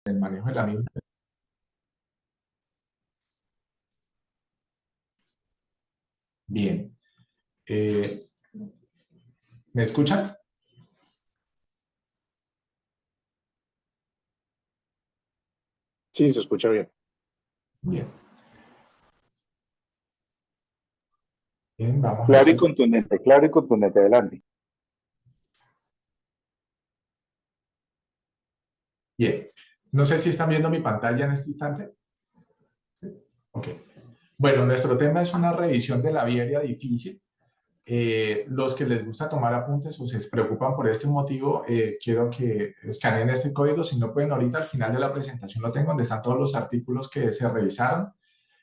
el manejo de la misma. Bien. Eh, ¿Me escuchan? Sí, se escucha bien. Bien. Bien, vamos a ver Claro y si... contundente, claro y contundente. Adelante. Bien. No sé si están viendo mi pantalla en este instante. Ok. Bueno, nuestro tema es una revisión de la vía difícil. Los que les gusta tomar apuntes o se preocupan por este motivo, quiero que escaneen este código. Si no pueden, ahorita al final de la presentación lo tengo, donde están todos los artículos que se revisaron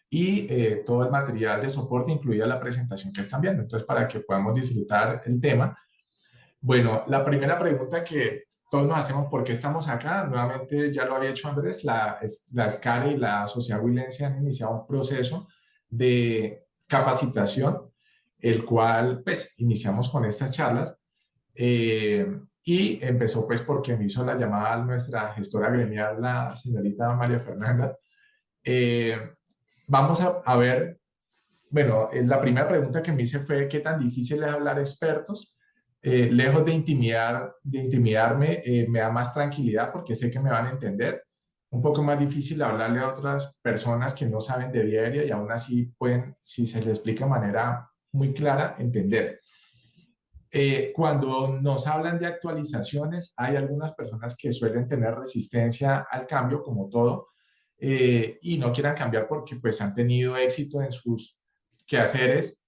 y todo el material de soporte, incluida la presentación que están viendo. Entonces, para que podamos disfrutar el tema. Bueno, la primera pregunta que todos nos hacemos, ¿por qué estamos acá? Nuevamente, ya lo había hecho Andrés, la SCARE y la Sociedad Huilense han iniciado un proceso de capacitación, el cual, pues, iniciamos con estas charlas eh, y empezó, pues, porque me hizo la llamada nuestra gestora gremial, la señorita María Fernanda. Eh, Vamos a ver, bueno, la primera pregunta que me hice fue, ¿qué tan difícil es hablar a expertos? Lejos de intimidarme, me da más tranquilidad porque sé que me van a entender. Un poco más difícil hablarle a otras personas que no saben de vía aérea y aún así pueden, si se les explica de manera muy clara, entender. Cuando nos hablan de actualizaciones, hay algunas personas que suelen tener resistencia al cambio, como todo, y no quieran cambiar porque pues han tenido éxito en sus quehaceres,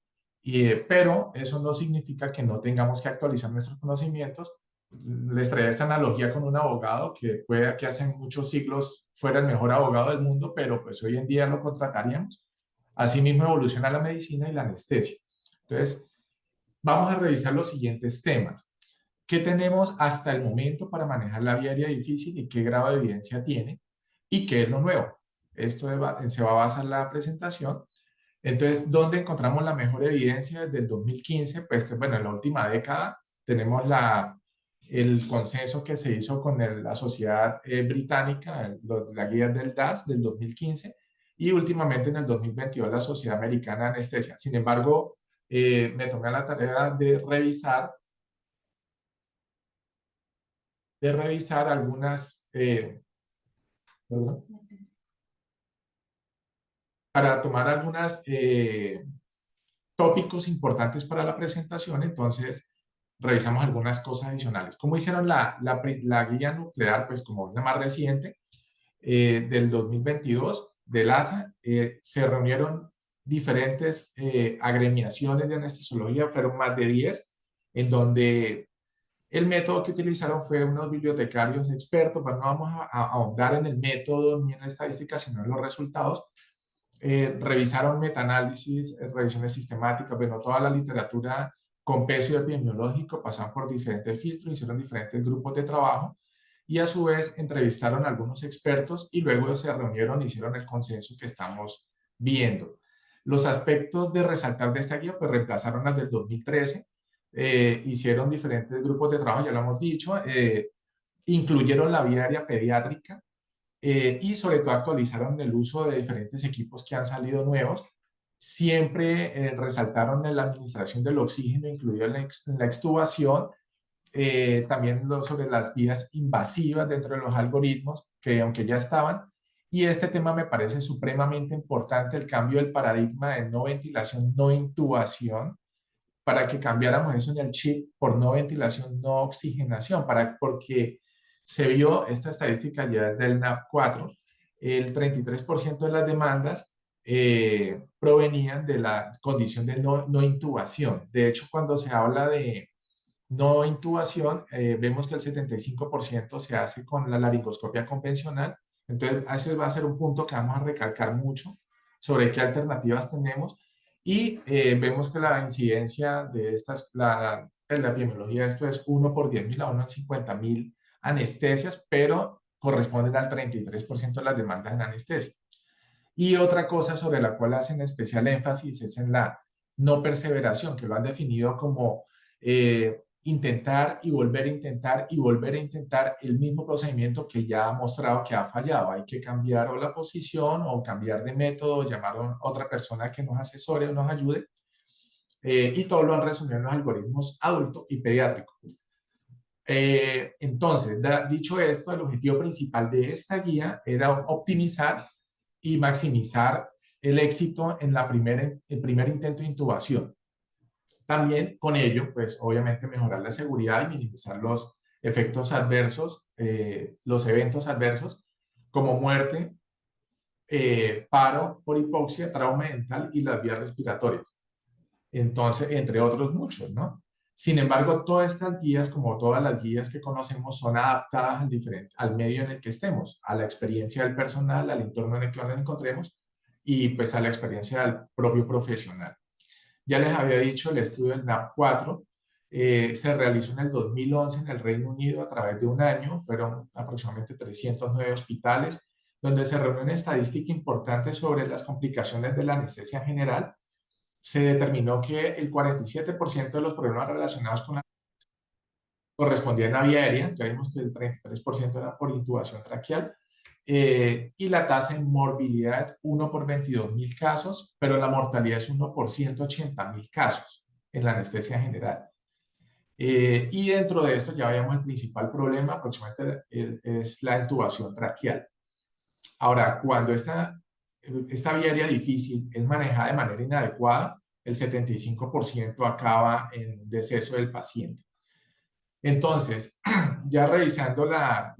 pero eso no significa que no tengamos que actualizar nuestros conocimientos. Les traía esta analogía con un abogado que puede que hace muchos siglos fuera el mejor abogado del mundo, pero pues hoy en día lo contrataríamos. Asimismo evoluciona la medicina y la anestesia. Entonces, vamos a revisar los siguientes temas. ¿Qué tenemos hasta el momento para manejar la vía aérea difícil y qué grado de evidencia tiene? ¿Y qué es lo nuevo? Esto se va a basar en la presentación. Entonces, ¿dónde encontramos la mejor evidencia? Desde el 2015, pues bueno, en la última década tenemos el consenso que se hizo con la sociedad británica, la guía del DAS del 2015, y últimamente en el 2022 la Sociedad Americana de Anestesia. Sin embargo, me tomé la tarea de revisar algunas, perdón, para tomar algunas tópicos importantes para la presentación. Entonces, revisamos algunas cosas adicionales. ¿Cómo hicieron la guía nuclear? Pues como es la más reciente, del 2022 del ASA, se reunieron diferentes agremiaciones de anestesiología, fueron más de 10, en donde el método que utilizaron fue unos bibliotecarios expertos. Pero no vamos a ahondar en el método ni en la estadística, sino en los resultados. Revisaron metaanálisis, revisiones sistemáticas, bueno, toda la literatura con peso epidemiológico, pasaron por diferentes filtros, hicieron diferentes grupos de trabajo y a su vez entrevistaron a algunos expertos y luego se reunieron y hicieron el consenso que estamos viendo. Los aspectos de resaltar de esta guía, pues reemplazaron las del 2013, hicieron diferentes grupos de trabajo, ya lo hemos dicho, incluyeron la vía aérea pediátrica, y sobre todo actualizaron el uso de diferentes equipos que han salido nuevos. Siempre resaltaron en la administración del oxígeno, incluido en la extubación, también sobre las vías invasivas dentro de los algoritmos, que aunque ya estaban, y este tema me parece supremamente importante, el cambio del paradigma de no ventilación, no intubación, para que cambiáramos eso en el chip por no ventilación, no oxigenación, porque se vio esta estadística ya del NAP4, el 33% de las demandas provenían de la condición de no intubación. De hecho, cuando se habla de no intubación, vemos que el 75% se hace con la laringoscopia convencional. Entonces, ese va a ser un punto que vamos a recalcar mucho sobre qué alternativas tenemos. Y vemos que la incidencia de la epidemiología de esto es 1 por 10.000 a 1 en 50.000 anestesias, pero corresponden al 33% de las demandas en anestesia. Y otra cosa sobre la cual hacen especial énfasis es en la no perseveración, que lo han definido como intentar y volver a intentar y volver a intentar el mismo procedimiento que ya ha mostrado que ha fallado. Hay que cambiar o la posición o cambiar de método, llamar a otra persona que nos asesore o nos ayude. Y todo lo han resumido en los algoritmos adulto y pediátrico. Entonces, dicho esto, el objetivo principal de esta guía era optimizar y maximizar el éxito en el primer intento de intubación. También con ello, pues obviamente mejorar la seguridad y minimizar los efectos adversos, los eventos adversos como muerte, paro por hipoxia, trauma dental y las vías respiratorias. Entonces, entre otros muchos, ¿no? Sin embargo, todas estas guías, como todas las guías que conocemos, son adaptadas al medio en el que estemos, a la experiencia del personal, al entorno en el que nos encontremos y pues a la experiencia del propio profesional. Ya les había dicho, el estudio del NAP4 se realizó en el 2011 en el Reino Unido a través de un año, fueron aproximadamente 309 hospitales, donde se reunió una estadística importante sobre las complicaciones de la anestesia general. Se determinó que el 47% de los problemas relacionados con la correspondían a vía aérea, ya vimos que el 33% era por intubación traqueal, y la tasa de morbilidad 1 por 22.000 casos, pero la mortalidad es 1 por 180.000 casos en la anestesia general. Y dentro de esto ya veíamos el principal problema, aproximadamente es la intubación traqueal. Ahora, cuando esta vía aérea difícil es manejada de manera inadecuada, el 75% acaba en deceso del paciente. Entonces, ya revisando la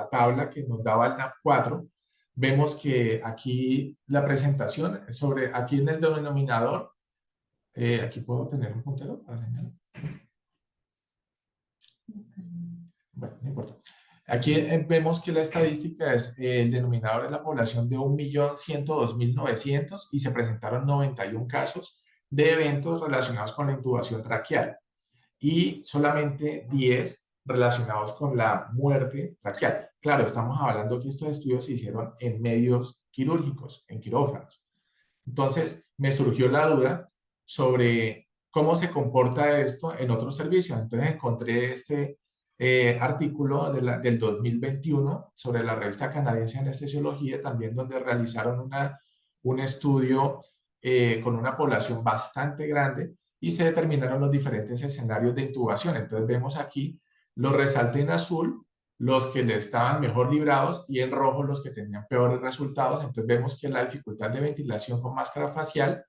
tabla que nos daba el NAP4, vemos que aquí la presentación sobre, aquí en el denominador, aquí puedo tener un puntero para señalar. Bueno, no importa. Aquí vemos que la estadística es el denominador de la población de 1.102.900 y se presentaron 91 casos de eventos relacionados con la intubación traqueal y solamente 10 relacionados con la muerte traqueal. Claro, estamos hablando que estos estudios se hicieron en medios quirúrgicos, en quirófanos. Entonces, me surgió la duda sobre cómo se comporta esto en otros servicios. Entonces, encontré este artículo del 2021 sobre la revista canadiense de anestesiología, también donde realizaron un estudio con una población bastante grande y se determinaron los diferentes escenarios de intubación. Entonces vemos aquí, los resalté en azul, los que le estaban mejor librados y en rojo los que tenían peores resultados. Entonces vemos que la dificultad de ventilación con máscara facial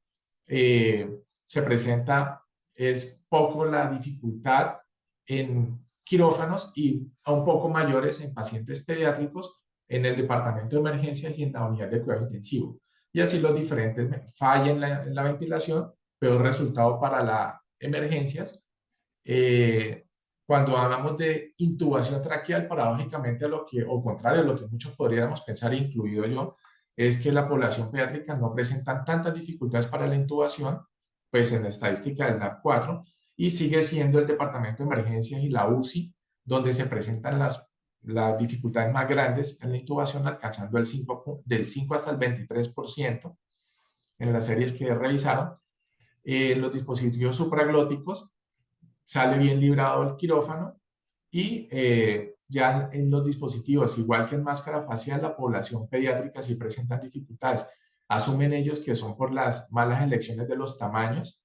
se presenta, es poco la dificultad en quirófanos y a un poco mayores en pacientes pediátricos en el departamento de emergencias y en la unidad de cuidado intensivo. Y así los diferentes fallan en la ventilación, peor resultado para las emergencias. Cuando hablamos de intubación traqueal, paradójicamente o contrario, lo que muchos podríamos pensar, incluido yo, es que la población pediátrica no presenta tantas dificultades para la intubación, pues en la estadística del NAP4, y sigue siendo el departamento de emergencias y la UCI, donde se presentan las dificultades más grandes en la intubación, alcanzando del 5 hasta el 23% en las series que revisaron. Los dispositivos supraglóticos sale bien librado el quirófano y ya en los dispositivos, igual que en máscara facial, la población pediátrica sí presentan dificultades. Asumen ellos que son por las malas elecciones de los tamaños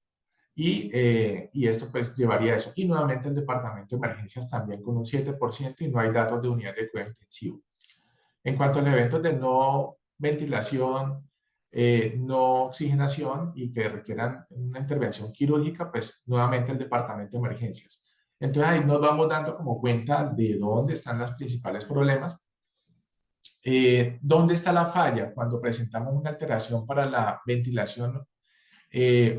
y esto pues llevaría a eso. Y nuevamente el departamento de emergencias también con un 7% y no hay datos de unidad de cuidado intensivo. En cuanto a los eventos de no ventilación, no oxigenación y que requieran una intervención quirúrgica, pues nuevamente el departamento de emergencias. Entonces ahí nos vamos dando como cuenta de dónde están los principales problemas. ¿Dónde está la falla? Cuando presentamos una alteración para la ventilación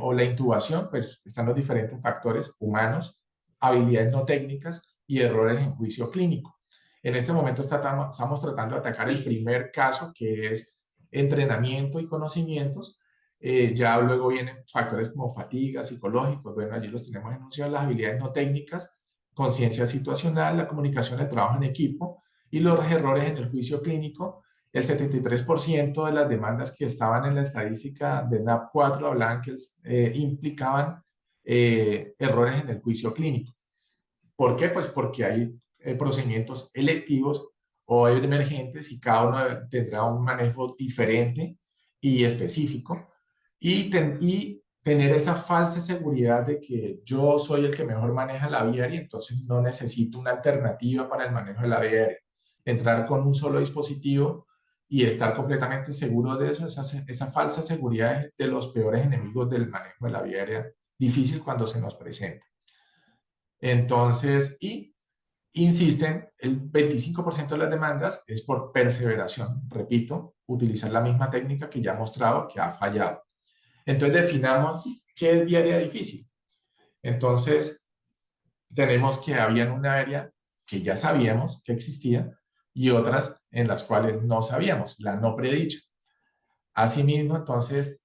o la intubación, pues están los diferentes factores humanos, habilidades no técnicas y errores en juicio clínico. En este momento estamos tratando de atacar el primer caso, que es entrenamiento y conocimientos. Ya luego vienen factores como fatiga, psicológicos, bueno, allí los tenemos enunciados, las habilidades no técnicas, conciencia situacional, la comunicación, el trabajo en equipo y los errores en el juicio clínico. El 73% de las demandas que estaban en la estadística de NAP4 hablaban que implicaban errores en el juicio clínico. ¿Por qué? Pues porque hay procedimientos electivos o emergentes y cada uno tendrá un manejo diferente y específico y tener esa falsa seguridad de que yo soy el que mejor maneja la vía aérea, entonces no necesito una alternativa para el manejo de la vía aérea. Entrar con un solo dispositivo y estar completamente seguro de eso, esa falsa seguridad es de los peores enemigos del manejo de la vía aérea, difícil cuando se nos presenta. Entonces, insisten, el 25% de las demandas es por perseveración. Repito, utilizar la misma técnica que ya he mostrado que ha fallado. Entonces, definamos qué es vía aérea difícil. Entonces, tenemos que había una área que ya sabíamos que existía y otras en las cuales no sabíamos, la no predicha. Asimismo, entonces,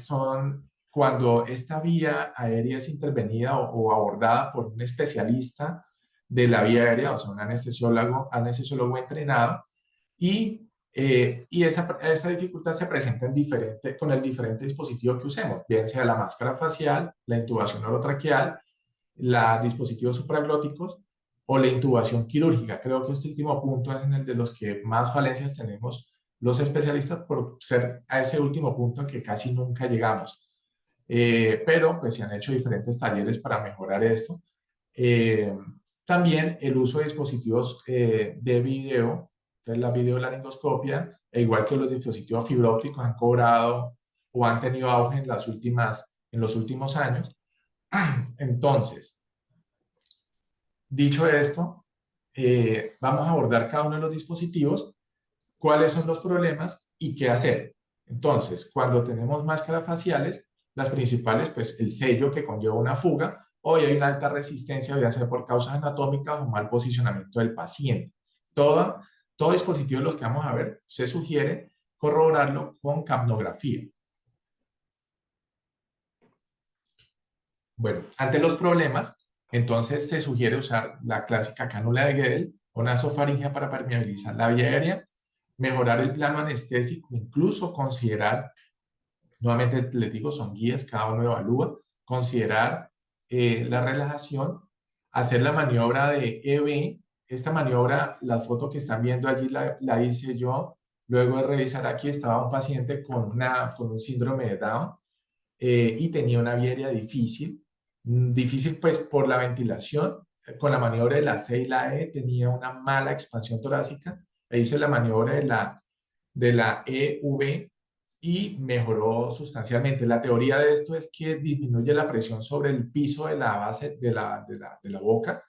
son cuando esta vía aérea es intervenida o abordada por un especialista de la vía aérea, o sea, un anestesiólogo entrenado, y esa dificultad se presenta con el diferente dispositivo que usemos, bien sea la máscara facial, la intubación orotraqueal, los dispositivos supraglóticos o la intubación quirúrgica. Creo que este último punto es en el de los que más falencias tenemos los especialistas por ser a ese último punto en que casi nunca llegamos. Pero pues se han hecho diferentes talleres para mejorar esto. Eh, También el uso de dispositivos de video, que es la videolaringoscopia, e igual que los dispositivos fibra ópticos han cobrado o han tenido auge en los últimos años. Entonces, dicho esto, vamos a abordar cada uno de los dispositivos, cuáles son los problemas y qué hacer. Entonces, cuando tenemos máscaras faciales, las principales, pues el sello que conlleva una fuga, o hay una alta resistencia, ya sea por causas anatómicas o mal posicionamiento del paciente. Todo, todo dispositivo de los que vamos a ver, se sugiere corroborarlo con capnografía. Bueno, ante los problemas, entonces se sugiere usar la clásica cánula de Guedel o nasofaringia para permeabilizar la vía aérea, mejorar el plano anestésico, incluso considerar, nuevamente les digo, son guías, cada uno evalúa, considerar la relajación, hacer la maniobra de EB. Esta maniobra, la foto que están viendo allí la hice yo, luego de revisar aquí estaba un paciente con un síndrome de Down y tenía una vía aérea difícil, difícil pues por la ventilación, con la maniobra de la C y la E tenía una mala expansión torácica, e hice la maniobra de la EV y mejoró sustancialmente. La teoría de esto es que disminuye la presión sobre el piso de la base de la boca,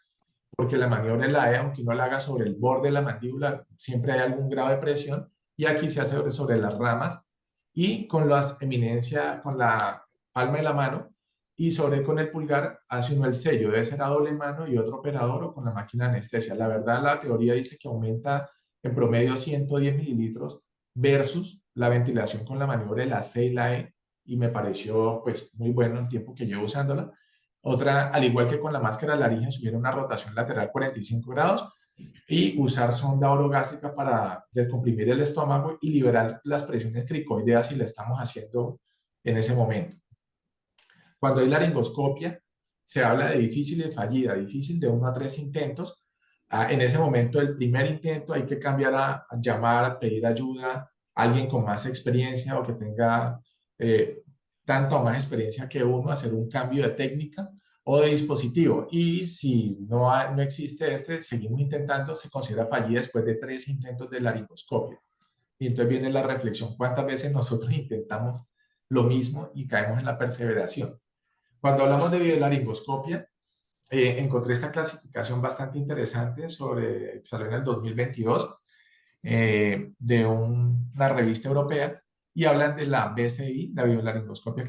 porque la maniobra de la E, aunque uno la haga sobre el borde de la mandíbula, siempre hay algún grado de presión, y aquí se hace sobre las ramas, y con las eminencias, con la palma de la mano, y con el pulgar hace uno el sello, debe ser a doble mano y otro operador o con la máquina de anestesia. La verdad, la teoría dice que aumenta en promedio 110 mililitros versus la ventilación con la maniobra de la C y la E, y me pareció pues muy bueno el tiempo que llevo usándola. Otra, al igual que con la máscara laringe, subir una rotación lateral 45 grados y usar sonda orogástrica para descomprimir el estómago y liberar las presiones cricoideas si la estamos haciendo en ese momento. Cuando hay laringoscopia, se habla de difícil y fallida, difícil de 1 a 3 intentos. En ese momento, el primer intento hay que cambiar a llamar, a pedir ayuda a alguien con más experiencia o que tenga tanto o más experiencia que uno, hacer un cambio de técnica o de dispositivo. Y si no existe seguimos intentando, se considera fallida después de 3 intentos de laringoscopia. Y entonces viene la reflexión, ¿cuántas veces nosotros intentamos lo mismo y caemos en la perseveración? Cuando hablamos de videolaringoscopia, encontré esta clasificación bastante interesante salió en el 2022 de una revista europea y hablan de la BCI, la videolaringoscopia,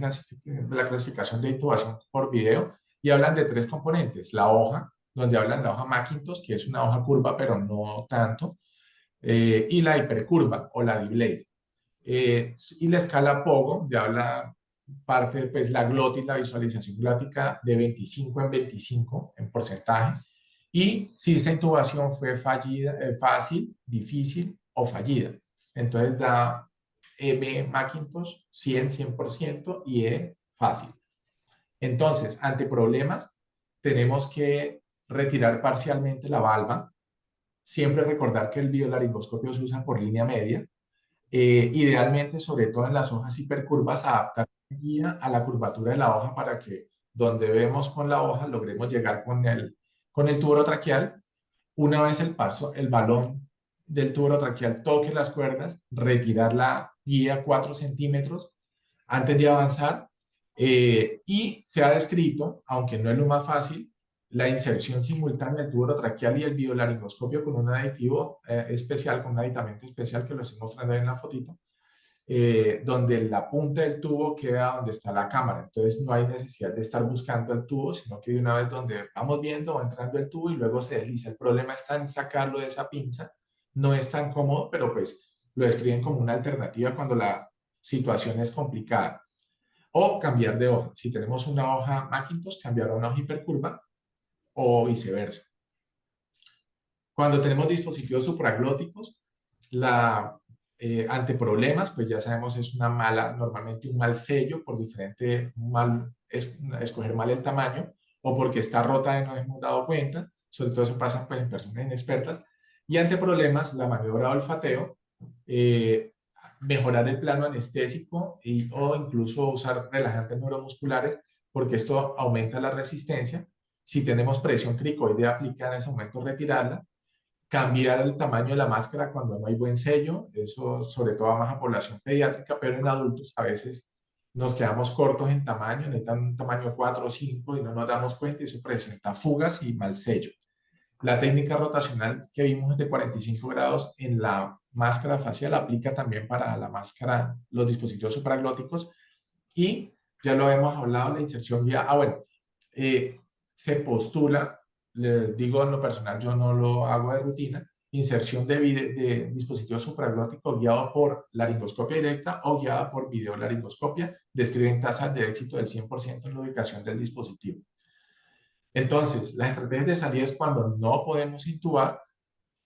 la clasificación de intubación por video, y hablan de 3 componentes: la hoja, donde hablan de la hoja Macintosh, que es una hoja curva, pero no tanto, y la hipercurva o la D-Blade. Y la escala POGO, donde habla parte, pues la glotis, la visualización glótica de 25 en 25 en porcentaje, y si esa intubación fue fallida, fácil, difícil o fallida. Entonces da M Macintosh 100% y E fácil. Entonces, ante problemas, tenemos que retirar parcialmente la valva. Siempre recordar que el biolaringoscopio se usa por línea media. Idealmente, sobre todo en las hojas hipercurvas, adaptar la guía a la curvatura de la hoja para que donde vemos con la hoja logremos llegar con el tubo traqueal. Una vez el balón del tubo traqueal toque las cuerdas, retirar la guía 4 centímetros antes de avanzar, y se ha descrito, aunque no es lo más fácil, la inserción simultánea del tubo traqueal y el biolaringoscopio con un aditivo especial, con un aditamento especial que lo estoy mostrando ahí en la fotito, donde la punta del tubo queda donde está la cámara. Entonces no hay necesidad de estar buscando el tubo, sino que de una vez donde vamos viendo va entrando el tubo y luego se desliza. El problema está en sacarlo de esa pinza. No es tan cómodo, pero pues lo describen como una alternativa cuando la situación es complicada. O cambiar de hoja. Si tenemos una hoja Macintosh, cambiar a una hoja hipercurva o viceversa. Cuando tenemos dispositivos supraglóticos, ante problemas, pues ya sabemos es normalmente un mal sello por escoger mal el tamaño o porque está rota y no hemos dado cuenta. Sobre todo eso pasa pues, en personas inexpertas. Y ante problemas, la maniobra de olfateo, mejorar el plano anestésico o incluso usar relajantes neuromusculares porque esto aumenta la resistencia. Si tenemos presión cricoidea, aplicar en ese momento retirarla. Cambiar el tamaño de la máscara cuando no hay buen sello, eso sobre todo a más a población pediátrica, pero en adultos a veces nos quedamos cortos en tamaño, necesitan un tamaño 4 o 5 y no nos damos cuenta y eso presenta fugas y mal sello. La técnica rotacional que vimos de 45 grados en la máscara facial aplica también para la máscara, los dispositivos supraglóticos y ya lo hemos hablado, la inserción vía, bueno, se postula, le digo en lo personal, yo no lo hago de rutina, inserción de dispositivo supraglótico guiado por laringoscopia directa o guiada por videolaringoscopia, describen tasas de éxito del 100% en la ubicación del dispositivo. Entonces, las estrategias de salida es cuando no podemos intubar.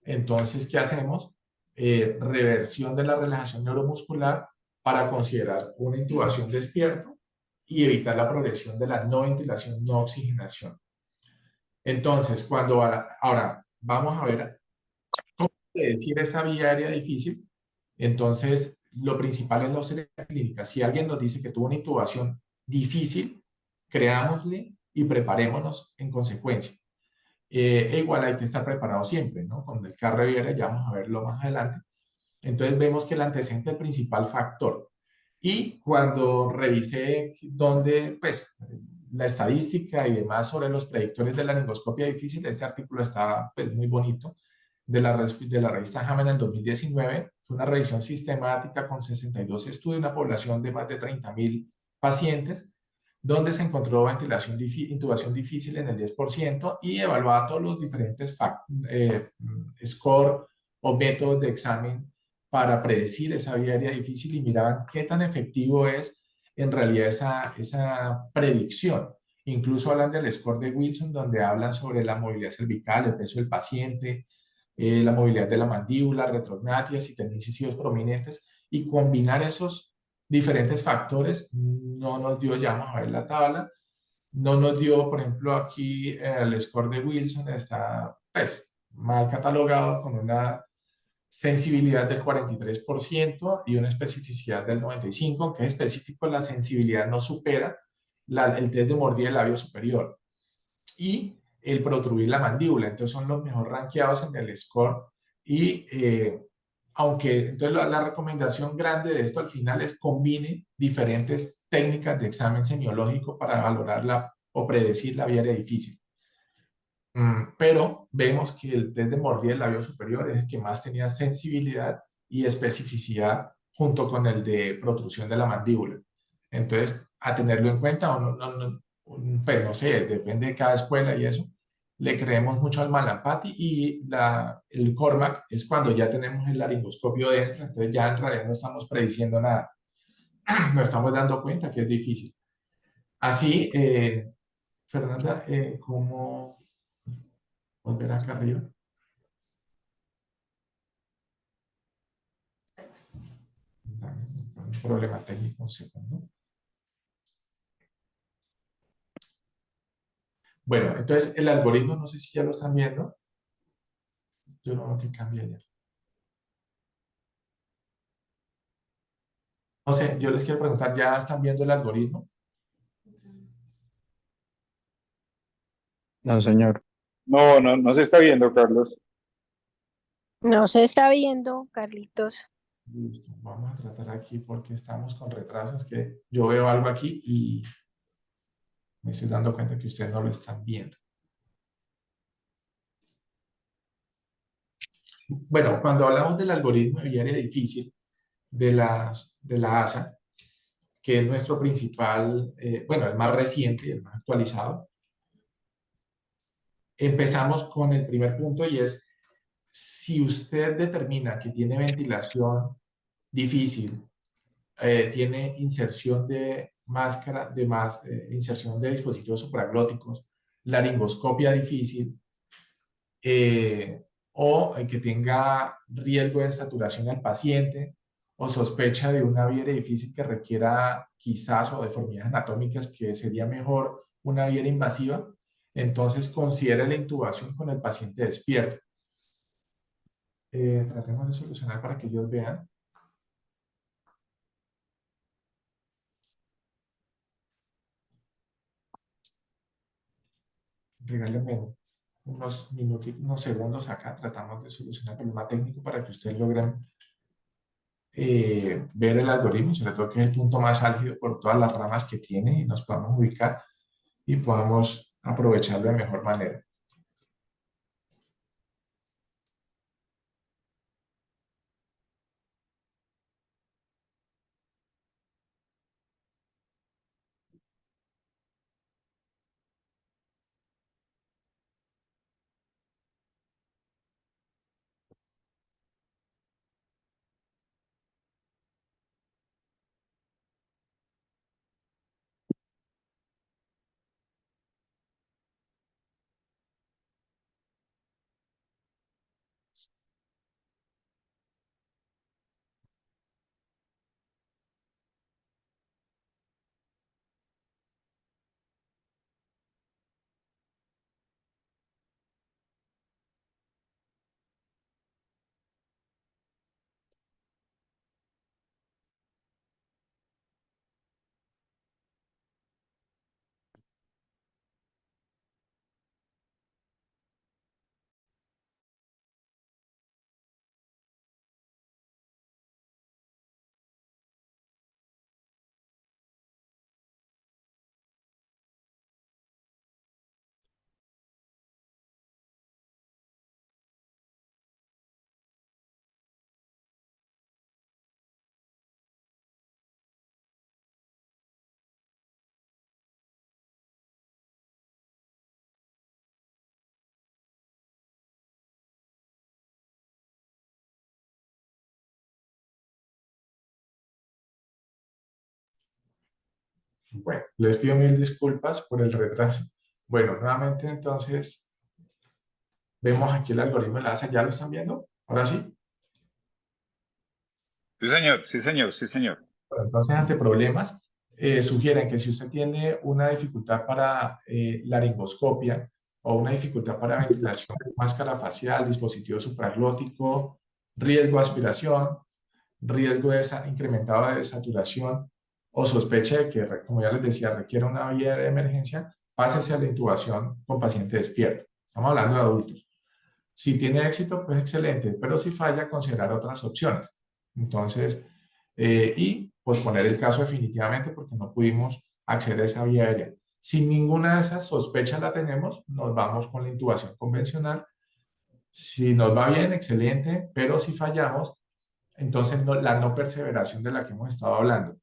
Entonces, ¿qué hacemos? Reversión de la relajación neuromuscular para considerar una intubación despierto y evitar la progresión de la no ventilación, no oxigenación. Entonces, ahora vamos a ver cómo decir esa vía aérea difícil. Entonces, lo principal es la auxiliaridad clínica. Si alguien nos dice que tuvo una intubación difícil, creámosle y preparémonos en consecuencia. Igual hay que estar preparado siempre, ¿no? Con el carro Riviera, ya vamos a verlo más adelante. Entonces vemos que el antecedente es el principal factor. Y cuando revisé dónde, pues, la estadística y demás sobre los predictores de la laringoscopia difícil, este artículo está pues, muy bonito, de la revista JAMA en el 2019. Fue una revisión sistemática con 62 estudios, una población de más de 30.000 pacientes, donde se encontró intubación difícil en el 10% y evaluaba todos los diferentes score o métodos de examen para predecir esa vía aérea difícil y miraban qué tan efectivo es en realidad esa predicción. Incluso hablan del score de Wilson, donde hablan sobre la movilidad cervical, el peso del paciente, la movilidad de la mandíbula, retrognatias y tendincias prominentes, y combinar esos diferentes factores no nos dio, ya vamos a ver la tabla, no nos dio, por ejemplo, aquí el score de Wilson está pues, mal catalogado con una sensibilidad del 43% y una especificidad del 95%, aunque es específico, la sensibilidad no supera el test de mordida del labio superior. Y el protruir la mandíbula, entonces son los mejor rankeados en el score y aunque entonces la recomendación grande de esto al final es combine diferentes técnicas de examen semiológico para valorar o predecir la vía aérea difícil. Pero vemos que el test de mordida del labio superior es el que más tenía sensibilidad y especificidad junto con el de protrusión de la mandíbula. Entonces, a tenerlo en cuenta, o pues no sé, depende de cada escuela y eso, le creemos mucho al Malapati y el Cormac es cuando ya tenemos el laringoscopio dentro, entonces ya en realidad no estamos prediciendo nada, nos estamos dando cuenta que es difícil. Así, Fernanda, ¿cómo volver acá arriba? Un problema técnico, un segundo. Bueno, entonces el algoritmo, no sé si ya lo están viendo. Yo no veo que cambie ya. No sé, yo les quiero preguntar, ¿ya están viendo el algoritmo? No, señor. No, no, no se está viendo, Carlos. No se está viendo, Carlitos. Listo, vamos a tratar aquí porque estamos con retrasos, que yo veo algo aquí y me estoy dando cuenta que ustedes no lo están viendo. Bueno, cuando hablamos del algoritmo de viaria difícil de la ASA, que es nuestro principal, bueno, el más reciente y el más actualizado, empezamos con el primer punto y es, si usted determina que tiene ventilación difícil, tiene inserción de máscara, inserción de dispositivos supraglóticos, laringoscopia difícil, o que tenga riesgo de saturación al paciente, o sospecha de una vía difícil que requiera quizás o deformidades anatómicas que sería mejor una vía invasiva, entonces considere la intubación con el paciente despierto. Tratemos de solucionar para que ellos vean. Regálenme unos minutos, unos segundos acá, tratamos de solucionar el problema técnico para que ustedes logren ver el algoritmo, sobre todo que es el punto más álgido por todas las ramas que tiene y nos podamos ubicar y podamos aprovecharlo de mejor manera. Bueno, les pido mil disculpas por el retraso. Bueno, nuevamente entonces vemos aquí el algoritmo de LASA, ¿ya lo están viendo? Ahora sí. Sí, señor, sí, señor, sí, señor. Bueno, entonces, ante problemas, sugieren que si usted tiene una dificultad para laringoscopia o una dificultad para ventilación, máscara facial, dispositivo supraglótico, riesgo de aspiración, riesgo incrementado de saturación o sospecha de que, como ya les decía, requiere una vía de emergencia, pásese a la intubación con paciente despierto. Estamos hablando de adultos. Si tiene éxito, pues excelente, pero si falla, considerar otras opciones. Entonces, y posponer el caso definitivamente porque no pudimos acceder a esa vía aérea. Si ninguna de esas sospechas la tenemos, nos vamos con la intubación convencional. Si nos va bien, excelente, pero si fallamos, entonces la no perseveración de la que hemos estado hablando.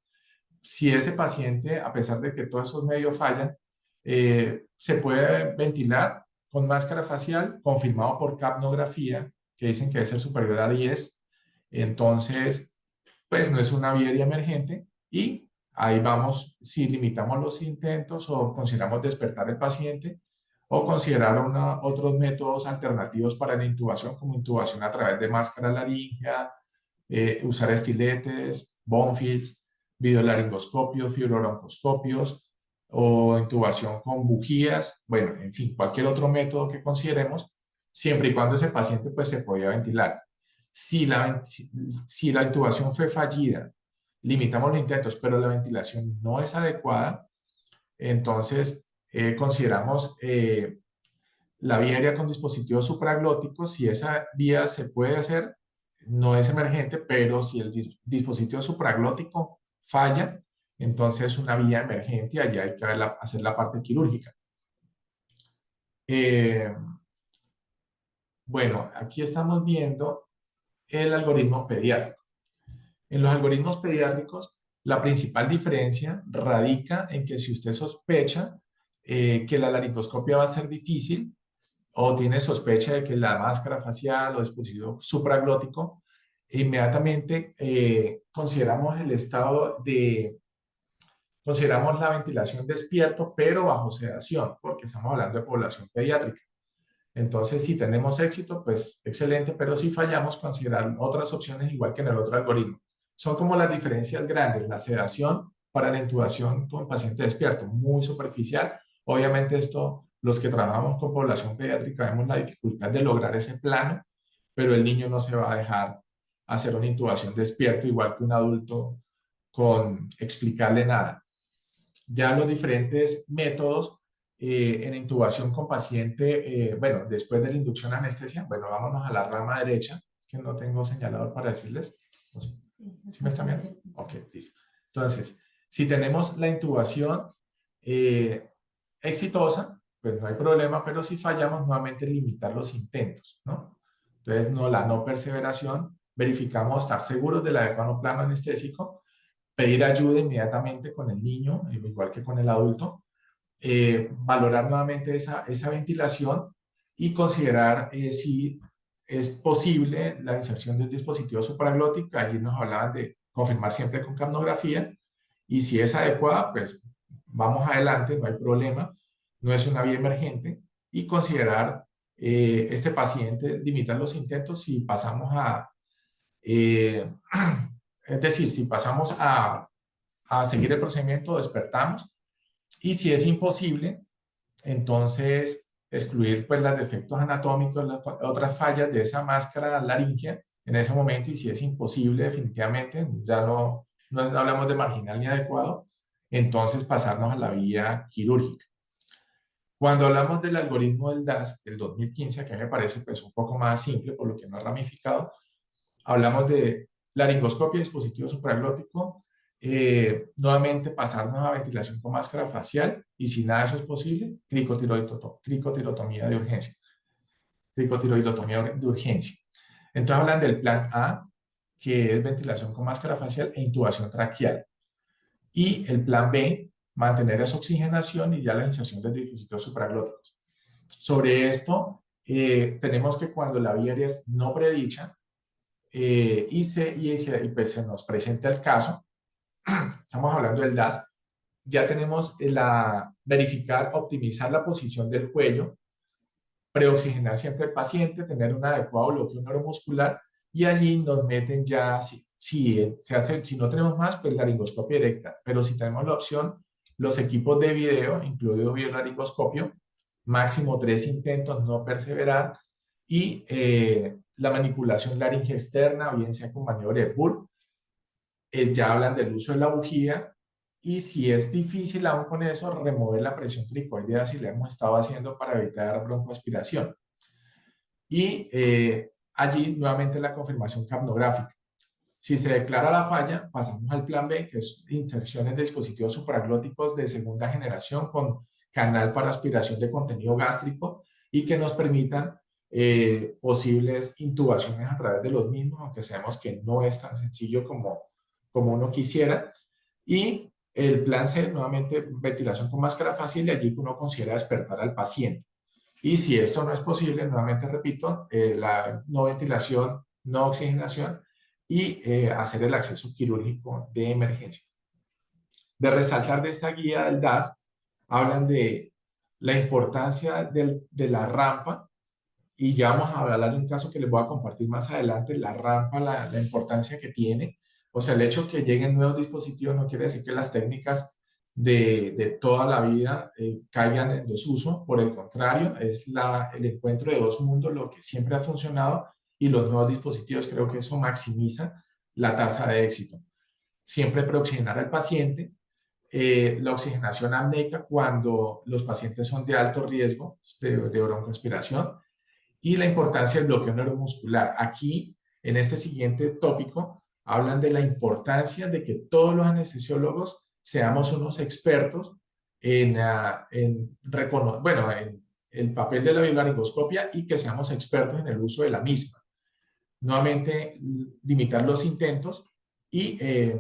Si ese paciente, a pesar de que todos esos medios fallan, se puede ventilar con máscara facial, confirmado por capnografía, que dicen que debe ser superior a 10, entonces, pues no es una vía aérea emergente y ahí vamos, si limitamos los intentos o consideramos despertar el paciente o considerar otros métodos alternativos para la intubación, como intubación a través de máscara laríngea, usar estiletes, Bonfils, videolaringoscopios, fibrobroncoscopios, o intubación con bujías, bueno, en fin, cualquier otro método que consideremos, siempre y cuando ese paciente pues se podía ventilar. Si la intubación fue fallida, limitamos los intentos, pero la ventilación no es adecuada, entonces consideramos la vía aérea con dispositivos supraglóticos. Si esa vía se puede hacer, no es emergente, pero si el dispositivo supraglótico falla, entonces es una vía emergente y allá hay que hacer la parte quirúrgica. Bueno, aquí estamos viendo el algoritmo pediátrico. En los algoritmos pediátricos, la principal diferencia radica en que si usted sospecha que la laringoscopia va a ser difícil o tiene sospecha de que la máscara facial o dispositivo supraglótico, inmediatamente consideramos consideramos la ventilación despierto, pero bajo sedación, porque estamos hablando de población pediátrica. Entonces, si tenemos éxito, pues excelente, pero si fallamos, considerar otras opciones igual que en el otro algoritmo. Son como las diferencias grandes, la sedación para la intubación con paciente despierto, muy superficial. Obviamente esto, los que trabajamos con población pediátrica, vemos la dificultad de lograr ese plano, pero el niño no se va a dejar hacer una intubación despierto igual que un adulto con explicarle nada. Ya los diferentes métodos en intubación con paciente, bueno, después de la inducción a anestesia, bueno, vámonos a la rama derecha, que no tengo señalador para decirles. No sé. ¿Sí me están viendo? Ok, listo. Entonces, si tenemos la intubación exitosa, pues no hay problema, pero si fallamos, nuevamente limitar los intentos, ¿no? Entonces, la no perseveración, verificamos estar seguros del adecuado plano anestésico, pedir ayuda inmediatamente con el niño, igual que con el adulto, valorar nuevamente esa ventilación y considerar si es posible la inserción de un dispositivo supraglótico. Allí nos hablaban de confirmar siempre con capnografía y si es adecuada, pues vamos adelante, no hay problema, no es una vía emergente y considerar este paciente, limitar los intentos si pasamos es decir, si pasamos a seguir el procedimiento, despertamos y si es imposible, entonces excluir pues los defectos anatómicos, las otras fallas de esa máscara laríngea en ese momento y si es imposible definitivamente, ya no hablamos de marginal ni adecuado, entonces pasarnos a la vía quirúrgica. Cuando hablamos del algoritmo del DAS del 2015, que a mí me parece pues un poco más simple por lo que no es ramificado, hablamos de laringoscopia, dispositivo supraglótico, nuevamente pasarnos a ventilación con máscara facial y si nada de eso es posible, cricotirotomía de urgencia. Cricotiroidotomía de urgencia. Entonces hablan del plan A, que es ventilación con máscara facial e intubación traqueal. Y el plan B, mantener esa oxigenación y ya la inserción de dispositivos supraglóticos. Sobre esto, tenemos que cuando la vía aérea es no predicha, pues se nos presenta el caso, estamos hablando del DAS, ya tenemos verificar, optimizar la posición del cuello, preoxigenar siempre al paciente, tener un adecuado bloqueo neuromuscular y allí nos meten ya, si no tenemos más, pues laringoscopia directa, pero si tenemos la opción, los equipos de video, incluido biolaringoscopio, máximo 3 intentos, no perseverar y la manipulación laringe externa, bien sea con maniobra de Burr, ya hablan del uso de la bujía y si es difícil aún con eso, remover la presión cricoidea si le hemos estado haciendo para evitar broncoaspiración. Y allí nuevamente la confirmación capnográfica. Si se declara la falla, pasamos al plan B, que es inserciones de dispositivos supraglóticos de segunda generación con canal para aspiración de contenido gástrico y que nos permitan posibles intubaciones a través de los mismos, aunque sabemos que no es tan sencillo como uno quisiera. Y el plan C, nuevamente, ventilación con máscara facial y allí uno considera despertar al paciente. Y si esto no es posible, nuevamente repito, la no ventilación, no oxigenación y hacer el acceso quirúrgico de emergencia. De resaltar de esta guía del DAS, hablan de la importancia de la rampa y ya vamos a hablar de un caso que les voy a compartir más adelante, la rampa, la importancia que tiene. O sea, el hecho de que lleguen nuevos dispositivos no quiere decir que las técnicas de toda la vida caigan en desuso. Por el contrario, es el encuentro de dos mundos lo que siempre ha funcionado, y los nuevos dispositivos creo que eso maximiza la tasa de éxito. Siempre preoxigenar al paciente, la oxigenación apneica cuando los pacientes son de alto riesgo de broncoaspiración, y la importancia del bloqueo neuromuscular. Aquí, en este siguiente tópico, hablan de la importancia de que todos los anestesiólogos seamos unos expertos en el papel de la biolaringoscopia, y que seamos expertos en el uso de la misma. Nuevamente, limitar los intentos y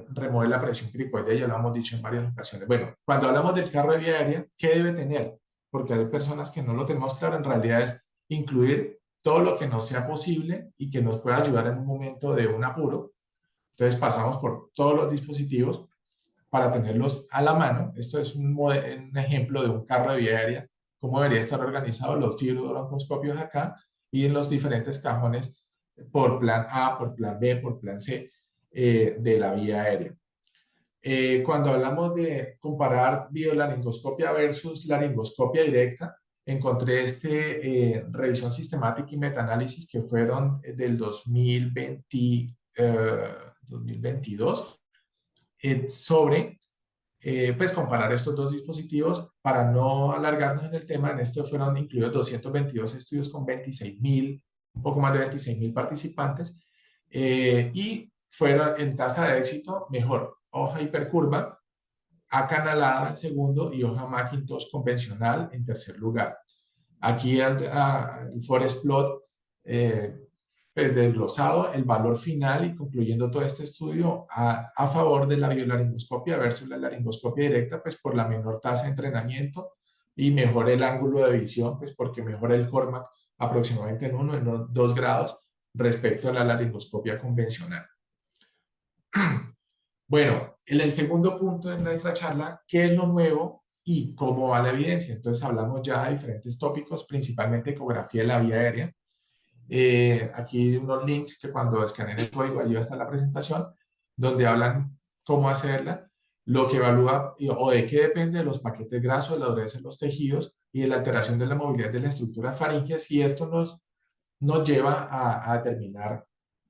remover la presión cricoidea, ya lo hemos dicho en varias ocasiones. Bueno, cuando hablamos del carro de vía aérea, ¿qué debe tener? Porque hay personas que no lo tenemos claro. En realidad es incluir todo lo que nos sea posible y que nos pueda ayudar en un momento de un apuro. Entonces pasamos por todos los dispositivos para tenerlos a la mano. Esto es un ejemplo de un carro de vía aérea, cómo debería estar organizado los fibrobroncoscopios acá, y en los diferentes cajones por plan A, por plan B, por plan C de la vía aérea. Cuando hablamos de comparar biolaringoscopia versus laringoscopia directa, encontré revisión sistemática y metaanálisis que fueron del 2022 sobre pues comparar estos dos dispositivos. Para no alargarnos en el tema, en este fueron incluidos 222 estudios con 26.000, un poco más de 26.000 participantes, y fueron en tasa de éxito mejor hoja hipercurva, acanalada en segundo, y hoja Macintosh convencional en tercer lugar. Aquí el forest plot pues desglosado el valor final y concluyendo todo este estudio a favor de la biolaringoscopia versus la laringoscopia directa, pues por la menor tasa de entrenamiento y mejor el ángulo de visión, pues porque mejora el Cormac aproximadamente en 1 en 2 grados respecto a la laringoscopia convencional. Bueno, en el segundo punto de nuestra charla, ¿qué es lo nuevo y cómo va la evidencia? Entonces hablamos ya de diferentes tópicos, principalmente ecografía de la vía aérea. Aquí unos links que cuando escaneen el código, allí va a estar la presentación, donde hablan cómo hacerla, lo que evalúa o de qué depende de los paquetes grasos, de la dureza de los tejidos y de la alteración de la movilidad de la estructura faríngea, y esto nos lleva a determinar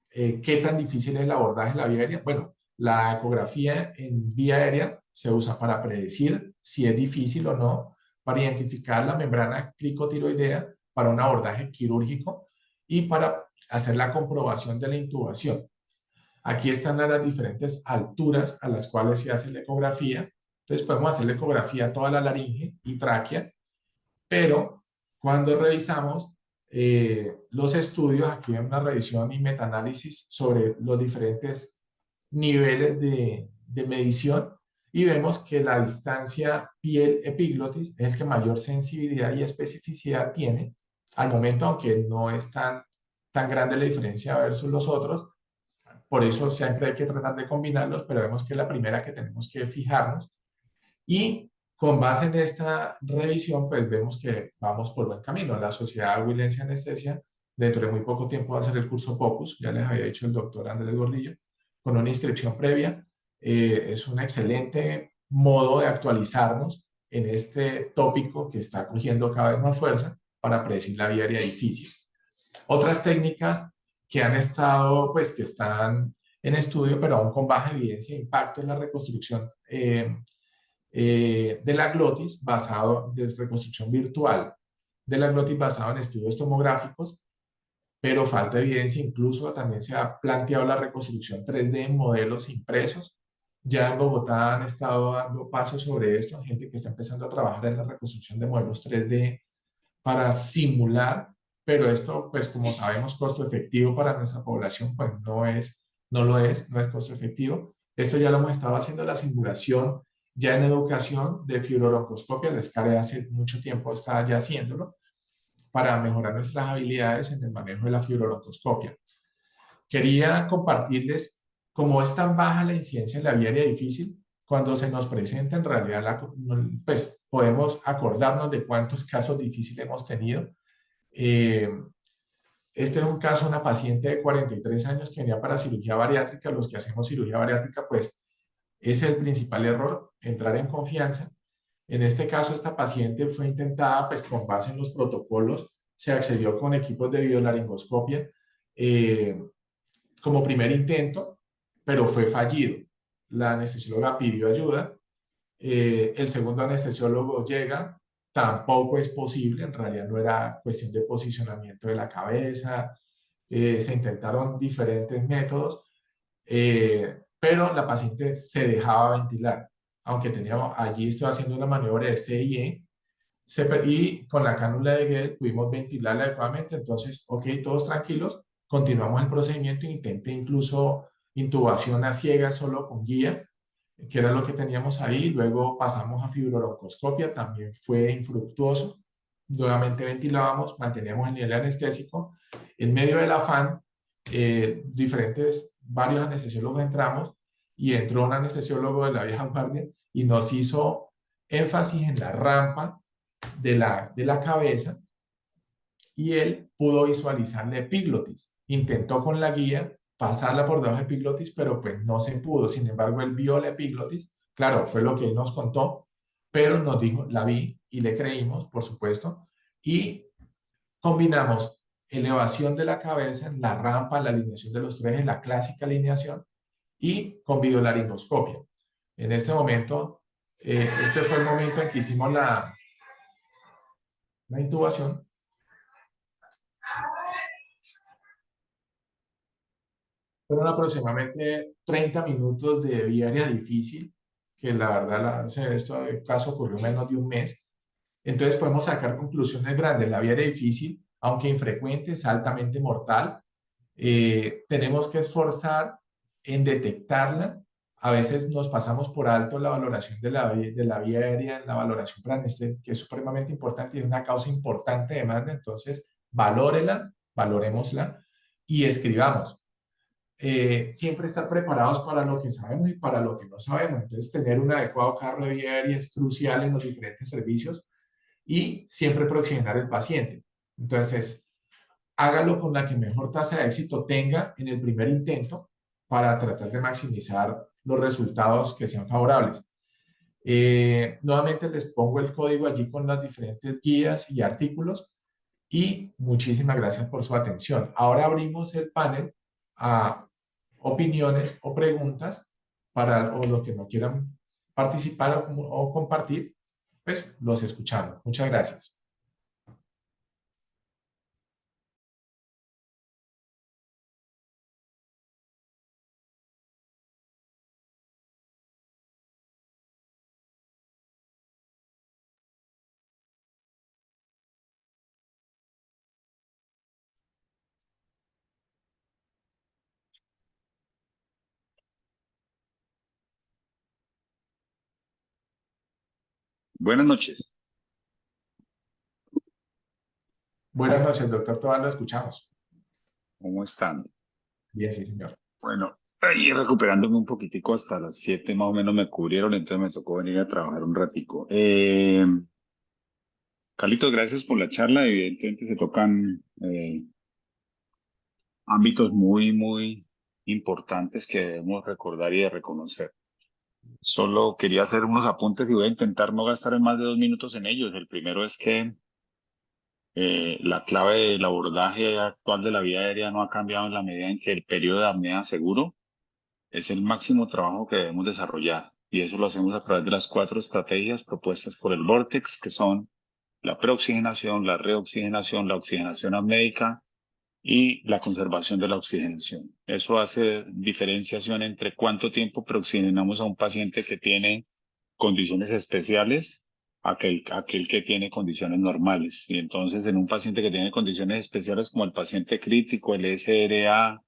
qué tan difícil es el abordaje de la vía aérea. Bueno, la ecografía en vía aérea se usa para predecir si es difícil o no, para identificar la membrana cricotiroidea para un abordaje quirúrgico y para hacer la comprobación de la intubación. Aquí están las diferentes alturas a las cuales se hace la ecografía. Entonces podemos hacer la ecografía a toda la laringe y tráquea, pero cuando revisamos los estudios, aquí hay una revisión y metaanálisis sobre los diferentes niveles de medición, y vemos que la distancia piel-epiglotis es el que mayor sensibilidad y especificidad tiene al momento, aunque no es tan grande la diferencia versus los otros. Por eso siempre hay que tratar de combinarlos, pero vemos que es la primera que tenemos que fijarnos. Y con base en esta revisión, pues vemos que vamos por buen camino. La Sociedad Aguilense de Anestesia, dentro de muy poco tiempo, va a hacer el curso POCUS, ya les había dicho el doctor Andrés Gordillo, con una inscripción previa. Es un excelente modo de actualizarnos en este tópico que está cogiendo cada vez más fuerza para predecir la vía aérea difícil. Otras técnicas que han estado, pues que están en estudio, pero aún con baja evidencia de impacto en la reconstrucción de la glotis, de reconstrucción virtual de la glotis basado en estudios tomográficos, pero falta evidencia. Incluso también se ha planteado la reconstrucción 3D en modelos impresos. Ya en Bogotá han estado dando pasos sobre esto, gente que está empezando a trabajar en la reconstrucción de modelos 3D para simular, pero esto, pues como sabemos, costo efectivo para nuestra población, pues no es costo efectivo. Esto ya lo hemos estado haciendo, la simulación ya en educación de fibrobroncoscopia. La SCARE hace mucho tiempo está ya haciéndolo para mejorar nuestras habilidades en el manejo de la fibrobroncoscopia. Quería compartirles cómo es tan baja la incidencia en la vía aérea difícil. Cuando se nos presenta, en realidad, pues podemos acordarnos de cuántos casos difíciles hemos tenido. Este es un caso de una paciente de 43 años que venía para cirugía bariátrica. Los que hacemos cirugía bariátrica, pues Ese es el principal error, entrar en confianza. En este caso, esta paciente fue intentada, pues con base en los protocolos, se accedió con equipos de videolaringoscopia como primer intento, pero fue fallido. La anestesióloga pidió ayuda, el segundo anestesiólogo llega, tampoco es posible, en realidad no era cuestión de posicionamiento de la cabeza, se intentaron diferentes métodos, pero la paciente se dejaba ventilar, aunque teníamos, allí estoy haciendo una maniobra de CIE, y con la cánula de Gel pudimos ventilarla adecuadamente, entonces, ok, todos tranquilos, continuamos el procedimiento, intenté incluso intubación a ciegas solo con guía, que era lo que teníamos ahí, luego pasamos a fibrobroncoscopia, también fue infructuoso, nuevamente ventilábamos, manteníamos el nivel anestésico, en medio del afán, varios anestesiólogos entramos, y entró un anestesiólogo de la vieja guardia y nos hizo énfasis en la rampa de la cabeza, y él pudo visualizar la epiglotis. Intentó con la guía pasarla por debajo de epiglotis, pero pues no se pudo. Sin embargo, él vio la epiglotis. Claro, fue lo que él nos contó, pero nos dijo, la vi y le creímos, por supuesto. Y combinamos elevación de la cabeza, la rampa, la alineación de los tres, la clásica alineación, y con videolaringoscopia. En este momento, este fue el momento en que hicimos la intubación. Fueron aproximadamente 30 minutos de vía aérea difícil, que la verdad, este caso ocurrió menos de un mes. Entonces podemos sacar conclusiones grandes. La vía aérea difícil, aunque infrecuente, es altamente mortal. Tenemos que esforzar en detectarla. A veces nos pasamos por alto la valoración de la vía aérea, en la valoración para anestesia, que es supremamente importante y es una causa importante de demanda. Entonces, valórela, valorémosla y escribamos. Siempre estar preparados para lo que sabemos y para lo que no sabemos. Entonces, tener un adecuado carro de vía aérea es crucial en los diferentes servicios y siempre proxenetar el paciente. Entonces, hágalo con la que mejor tasa de éxito tenga en el primer intento para tratar de maximizar los resultados que sean favorables. Nuevamente les pongo el código allí con las diferentes guías y artículos y muchísimas gracias por su atención. Ahora abrimos el panel a opiniones o preguntas para o los que no quieran participar o compartir, pues los escuchamos. Muchas gracias. Buenas noches. Buenas noches, doctor Tobar, lo escuchamos. ¿Cómo están? Bien, sí, señor. Bueno, ahí recuperándome un poquitico hasta las 7 más o menos me cubrieron, entonces me tocó venir a trabajar un ratico. Carlitos, gracias por la charla. Evidentemente se tocan ámbitos muy importantes que debemos recordar y de reconocer. Solo quería hacer unos apuntes y voy a intentar no gastar en más de 2 minutos en ellos. El primero es que la clave del abordaje actual de la vía aérea no ha cambiado en la medida en que el periodo de apnea seguro es el máximo trabajo que debemos desarrollar. Y eso lo hacemos a través de las 4 estrategias propuestas por el Vortex, que son la preoxigenación, la reoxigenación, la oxigenación apnéica y la conservación de la oxigenación. Eso hace diferenciación entre cuánto tiempo preoxigenamos a un paciente que tiene condiciones especiales aquel que tiene condiciones normales. Y entonces en un paciente que tiene condiciones especiales como el paciente crítico, el SRA,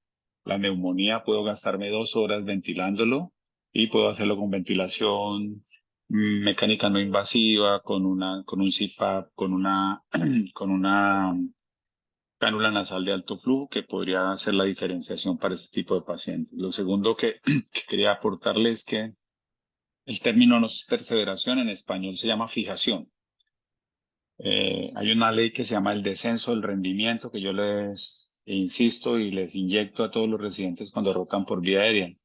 la neumonía, puedo gastarme 2 horas ventilándolo y puedo hacerlo con ventilación mecánica no invasiva, con un CPAP, con una cánula nasal de alto flujo que podría hacer la diferenciación para este tipo de pacientes. Lo segundo que quería aportarles es que el término no es perseveración, en español se llama fijación. Hay una ley que se llama el descenso del rendimiento, que yo les insisto y les inyecto a todos los residentes cuando rotan por vía aérea.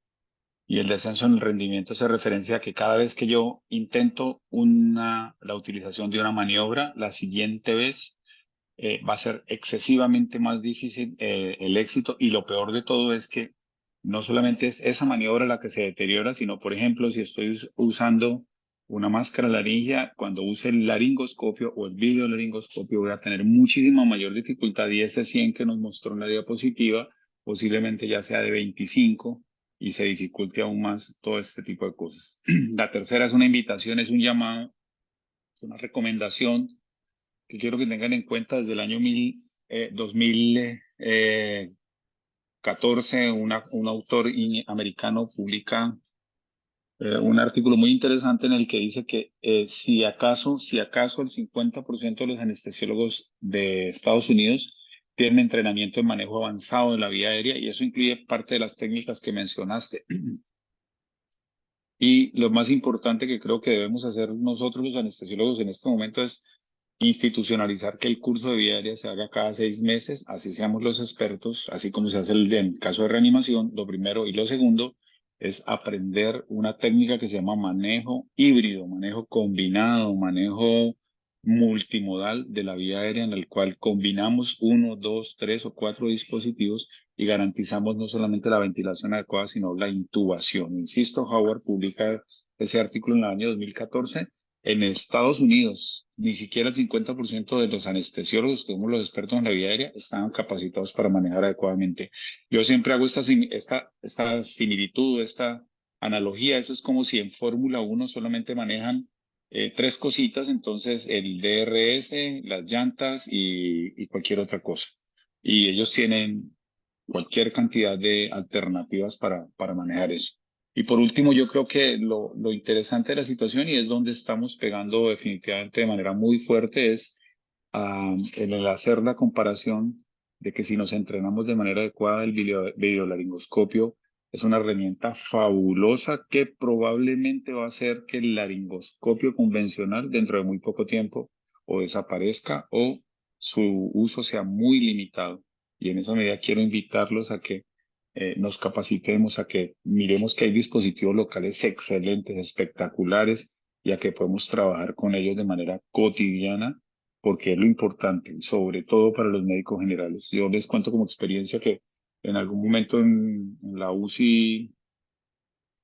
Y el descenso en el rendimiento se referencia a que cada vez que yo intento la utilización de una maniobra, la siguiente vez va a ser excesivamente más difícil el éxito, y lo peor de todo es que no solamente es esa maniobra la que se deteriora, sino, por ejemplo, si estoy usando una máscara laringea, cuando use el laringoscopio o el videolaringoscopio voy a tener muchísima mayor dificultad, y ese 100 que nos mostró en la diapositiva posiblemente ya sea de 25 y se dificulte aún más todo este tipo de cosas. La tercera es una invitación, es un llamado, es una recomendación que quiero que tengan en cuenta. Desde el año 2014, un autor americano publica un artículo muy interesante en el que dice que si acaso el 50% de los anestesiólogos de Estados Unidos tienen entrenamiento en manejo avanzado de la vía aérea, y eso incluye parte de las técnicas que mencionaste. Y lo más importante que creo que debemos hacer nosotros los anestesiólogos en este momento es institucionalizar que el curso de vía aérea se haga cada 6 meses, así seamos los expertos, así como se hace en caso de reanimación, lo primero. Y lo segundo es aprender una técnica que se llama manejo híbrido, manejo combinado, manejo multimodal de la vía aérea, en el cual combinamos 1, 2, 3 o 4 dispositivos y garantizamos no solamente la ventilación adecuada, sino la intubación. Insisto, Howard publica ese artículo en el año 2014. En Estados Unidos, ni siquiera el 50% de los anestesiólogos, que somos los expertos en la vía aérea, estaban capacitados para manejar adecuadamente. Yo siempre hago esta similitud, esta analogía. Eso es como si en Fórmula 1 solamente manejan 3 cositas, entonces el DRS, las llantas y cualquier otra cosa. Y ellos tienen cualquier cantidad de alternativas para manejar eso. Y por último, yo creo que lo interesante de la situación, y es donde estamos pegando definitivamente de manera muy fuerte, es en el hacer la comparación de que si nos entrenamos de manera adecuada, el videolaringoscopio es una herramienta fabulosa que probablemente va a hacer que el laringoscopio convencional dentro de muy poco tiempo o desaparezca o su uso sea muy limitado. Y en esa medida quiero invitarlos a que nos capacitemos, a que miremos que hay dispositivos locales excelentes, espectaculares, y a que podemos trabajar con ellos de manera cotidiana, porque es lo importante, sobre todo para los médicos generales. Yo les cuento como experiencia que en algún momento en la UCI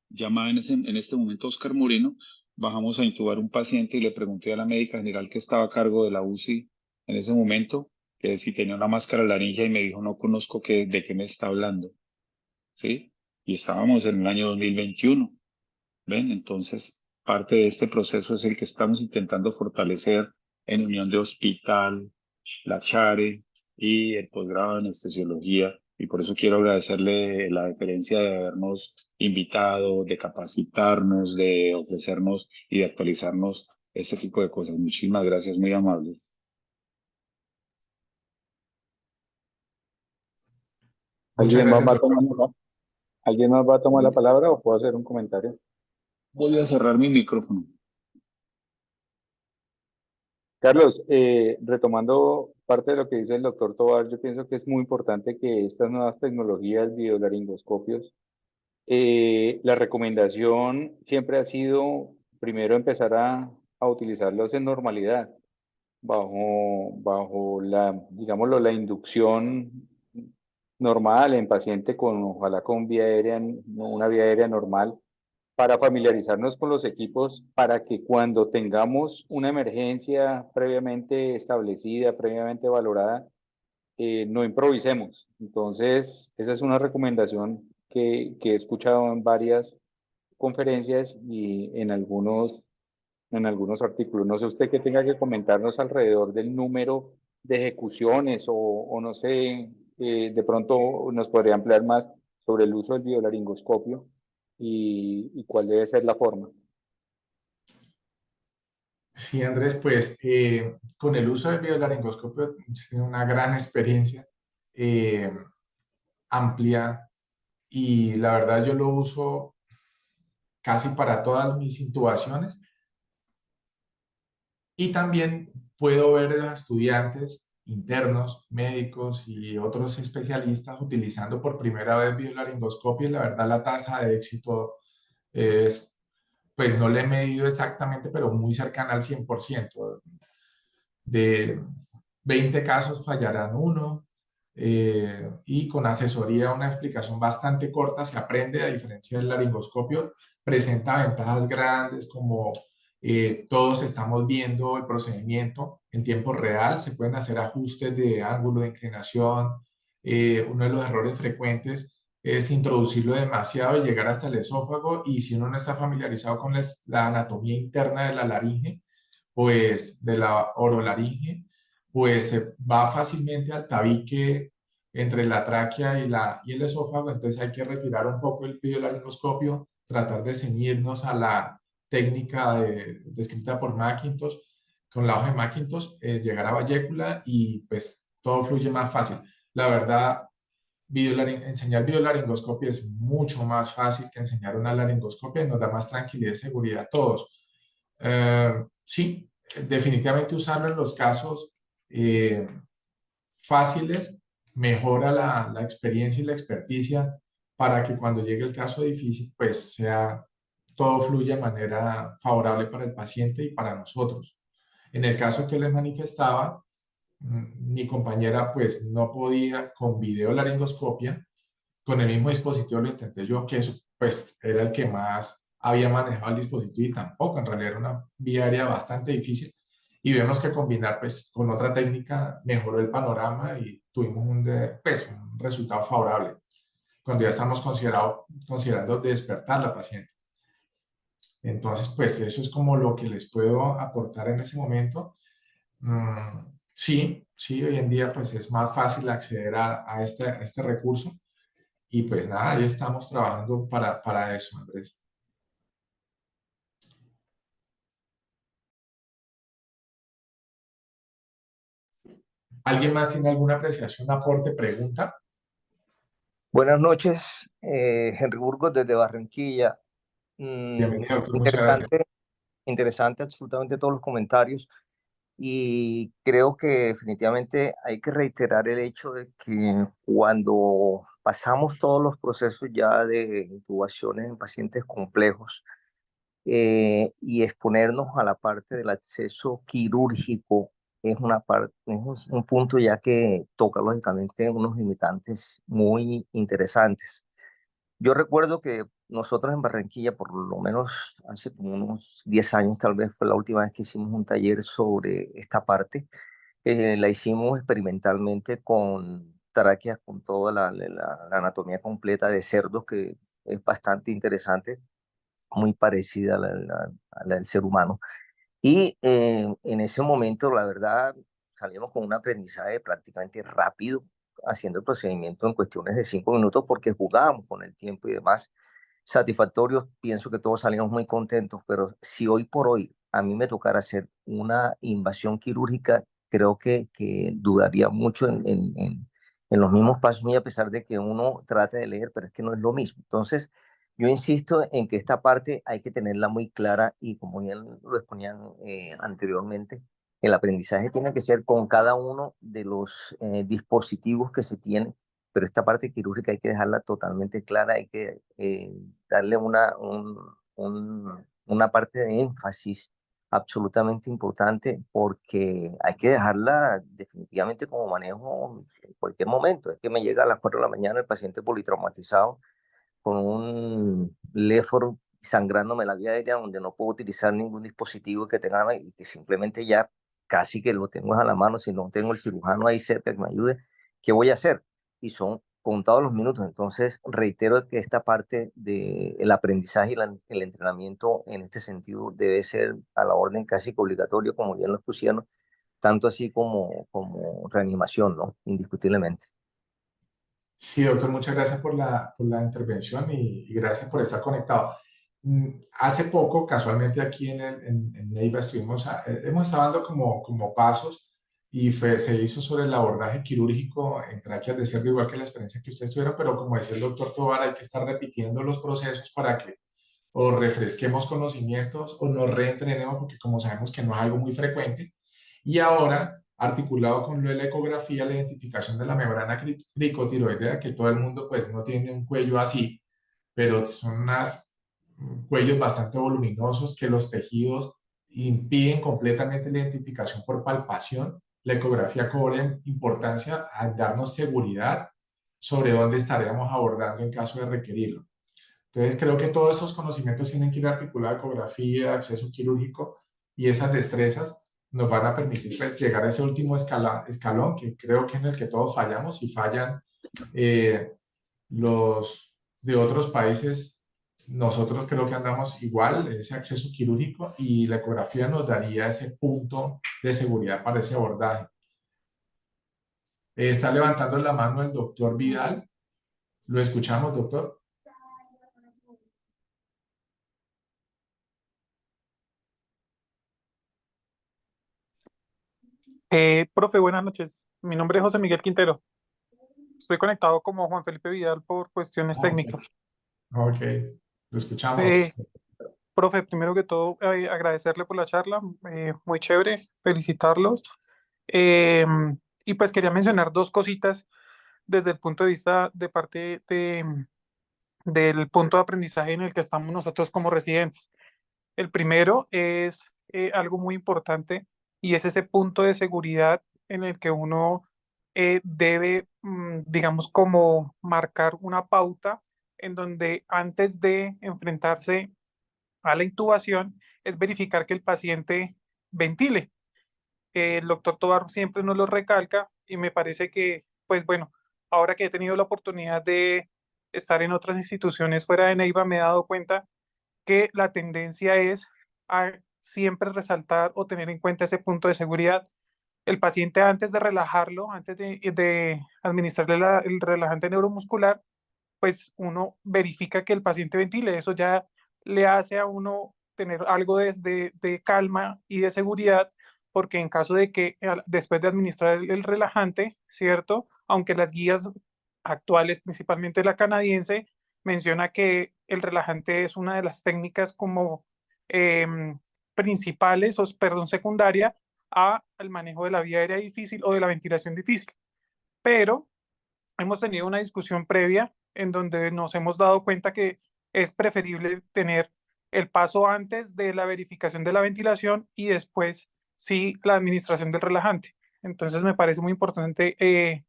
llamada en este momento Oscar Moreno, bajamos a intubar un paciente y le pregunté a la médica general que estaba a cargo de la UCI en ese momento que si tenía una máscara laringea, y me dijo, no conozco de qué me está hablando. ¿Sí? Y estábamos en el año 2021. ¿Ven? Entonces, parte de este proceso es el que estamos intentando fortalecer en Unión de Hospital, la CHARE y el posgrado de anestesiología. Y por eso quiero agradecerle la deferencia de habernos invitado, de capacitarnos, de ofrecernos y de actualizarnos este tipo de cosas. Muchísimas gracias, muy amables. Muchas ¿Alguien más gracias, va a doctor. ¿Alguien más va a tomar la palabra o puedo hacer un comentario? Voy a cerrar mi micrófono. Carlos, retomando parte de lo que dice el doctor Tovar, yo pienso que es muy importante que estas nuevas tecnologías, videolaringoscopios, la recomendación siempre ha sido primero empezar a utilizarlos en normalidad, bajo la, digámoslo, la inducción normal en paciente con, ojalá con vía aérea, una vía aérea normal, para familiarizarnos con los equipos, para que cuando tengamos una emergencia previamente establecida, previamente valorada, no improvisemos. Entonces, esa es una recomendación que he escuchado en varias conferencias y en algunos artículos. No sé usted qué tenga que comentarnos alrededor del número de ejecuciones o no sé, de pronto nos podría ampliar más sobre el uso del biolaringoscopio y cuál debe ser la forma. Sí, Andrés, pues con el uso del videolaringoscopio he tenido una gran experiencia eh, amplia, y la verdad yo lo uso casi para todas mis intubaciones, y también puedo ver a los estudiantes internos, médicos y otros especialistas utilizando por primera vez videolaringoscopio, y la verdad la tasa de éxito Es, pues no le he medido exactamente, pero muy cercana al 100%. De 20 casos fallarán uno, y con asesoría, una explicación bastante corta, se aprende. A diferencia del laringoscopio, presenta ventajas grandes como todos estamos viendo el procedimiento en tiempo real, se pueden hacer ajustes de ángulo de inclinación. Uno de los errores frecuentes es introducirlo demasiado y llegar hasta el esófago, y si uno no está familiarizado con la anatomía interna de la laringe, pues de la orolaringe, pues se va fácilmente al tabique entre la tráquea y el esófago. Entonces hay que retirar un poco el videolaringoscopio, tratar de ceñirnos a la técnica descrita por Macintosh, con la hoja de Macintosh, llegar a bayécula, y pues todo fluye más fácil. La verdad, enseñar videolaringoscopia es mucho más fácil que enseñar una laringoscopia, y nos da más tranquilidad y seguridad a todos. Sí, definitivamente usarlo en los casos eh, fáciles mejora la experiencia y la experticia, para que cuando llegue el caso difícil, pues todo fluya de manera favorable para el paciente y para nosotros. En el caso que les manifestaba, mi compañera pues no podía con videolaringoscopia. Con el mismo dispositivo lo intenté yo, que eso pues era el que más había manejado el dispositivo, y tampoco, en realidad era una vía aérea bastante difícil, y vemos que combinar pues con otra técnica mejoró el panorama, y tuvimos pues, un resultado favorable cuando ya estamos considerando despertar a la paciente. Entonces pues eso es como lo que les puedo aportar en ese momento. Sí, sí, hoy en día pues es más fácil acceder a este recurso, y pues nada, ahí estamos trabajando para eso, Andrés. ¿Alguien más tiene alguna apreciación, aporte, pregunta? Buenas noches, Henry Burgos desde Barranquilla. Bienvenido, doctor, muchas gracias. Interesante, interesante absolutamente todos los comentarios, y creo que definitivamente hay que reiterar el hecho de que cuando pasamos todos los procesos ya de intubaciones en pacientes complejos, y exponernos a la parte del acceso quirúrgico es una parte, es un punto ya que toca lógicamente unos limitantes muy interesantes. Yo recuerdo que nosotros en Barranquilla, por lo menos hace como unos 10 años, tal vez fue la última vez que hicimos un taller sobre esta parte. La hicimos experimentalmente con tráqueas, con toda la anatomía completa de cerdos, que es bastante interesante, muy parecida a la del ser humano. Y en ese momento, la verdad, salimos con un aprendizaje prácticamente rápido, haciendo el procedimiento en cuestiones de 5 minutos, porque jugábamos con el tiempo y demás. Satisfactorios, pienso que todos salimos muy contentos, pero si hoy por hoy a mí me tocara hacer una invasión quirúrgica, creo que dudaría mucho en los mismos pasos, muy a pesar de que uno trate de leer, pero es que no es lo mismo. Entonces, yo insisto en que esta parte hay que tenerla muy clara, y como ya lo exponían anteriormente, el aprendizaje tiene que ser con cada uno de los dispositivos que se tienen, pero esta parte quirúrgica hay que dejarla totalmente clara, hay que darle una parte de énfasis absolutamente importante, porque hay que dejarla definitivamente como manejo en cualquier momento. Es que me llega a las 4 de la mañana el paciente politraumatizado con un léforo sangrándome la vía aérea, donde no puedo utilizar ningún dispositivo que tenga, y que simplemente ya casi que lo tengo a la mano. Si no tengo el cirujano ahí cerca que me ayude, ¿qué voy a hacer? Y son contados los minutos. Entonces, reitero que esta parte del aprendizaje y el entrenamiento en este sentido debe ser a la orden, casi que obligatorio, como bien lo expusieron, tanto así como reanimación, ¿no? Indiscutiblemente. Sí, doctor, muchas gracias por la intervención, y gracias por estar conectado. Hace poco, casualmente aquí en Neiva, hemos estado dando como pasos, y se hizo sobre el abordaje quirúrgico en tráqueas de cerdo, igual que la experiencia que ustedes tuvieron, pero como decía el doctor Tovar, hay que estar repitiendo los procesos para que o refresquemos conocimientos o nos reentrenemos, porque como sabemos que no es algo muy frecuente. Y ahora, articulado con lo de la ecografía, la identificación de la membrana cricotiroidea, que todo el mundo pues no tiene un cuello así, pero son unas cuellos bastante voluminosos, que los tejidos impiden completamente la identificación por palpación. La ecografía cobra importancia al darnos seguridad sobre dónde estaríamos abordando en caso de requerirlo. Entonces, creo que todos esos conocimientos tienen que ir articulados: ecografía, acceso quirúrgico, y esas destrezas nos van a permitir pues, llegar a ese último escalón, que creo que es en el que todos fallamos. Y fallan los de otros países, nosotros creo que andamos igual, ese acceso quirúrgico, y la ecografía nos daría ese punto de seguridad para ese abordaje. Está levantando la mano el doctor Vidal. ¿Lo escuchamos, doctor? Profe, buenas noches. Mi nombre es José Miguel Quintero. Estoy conectado como Juan Felipe Vidal por cuestiones técnicas. Ok, lo Eh, escuchamos. Profe, primero que todo, agradecerle por la charla, muy chévere, felicitarlos. Eh, y pues quería mencionar dos cositas desde el punto de vista de parte del punto de aprendizaje en el que estamos nosotros como residentes. El primero es algo muy importante, y es ese punto de seguridad en el que uno debe, digamos, como marcar una pauta en donde antes de enfrentarse a la intubación es verificar que el paciente ventile. El doctor Tovar siempre nos lo recalca, y me parece que, pues bueno, ahora que he tenido la oportunidad de estar en otras instituciones fuera de Neiva, me he dado cuenta que la tendencia es a siempre resaltar o tener en cuenta ese punto de seguridad. El paciente, antes de relajarlo, antes de administrarle el relajante neuromuscular, pues uno verifica que el paciente ventile. Eso ya le hace a uno tener algo de calma y de seguridad, porque en caso de que después de administrar el relajante, ¿cierto? Aunque las guías actuales, principalmente la canadiense, menciona que el relajante es una de las técnicas como em, principales, o perdón, secundaria al manejo de la vía aérea difícil o de la ventilación difícil. Pero hemos tenido una discusión previa en donde nos hemos dado cuenta que es preferible tener el paso antes de la verificación de la ventilación y después sí la administración del relajante. Entonces me parece muy importante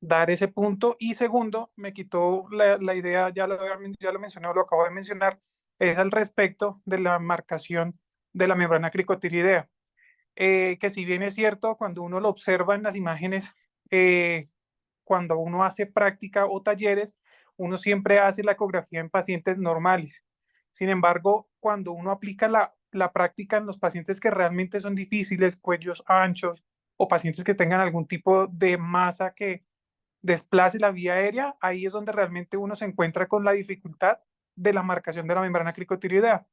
dar ese punto. Y segundo, me quitó la idea, ya lo mencioné, lo acabo de mencionar, es al respecto de la marcación de la membrana cricotiridea. Que si bien es cierto, cuando uno lo observa en las imágenes, cuando uno hace práctica o talleres, uno siempre hace la ecografía en pacientes normales. Sin embargo, cuando uno aplica la práctica en los pacientes que realmente son difíciles, cuellos anchos, o pacientes que tengan algún tipo de masa que desplace la vía aérea, ahí es donde realmente uno se encuentra con la dificultad de la marcación de la membrana cricotiridea.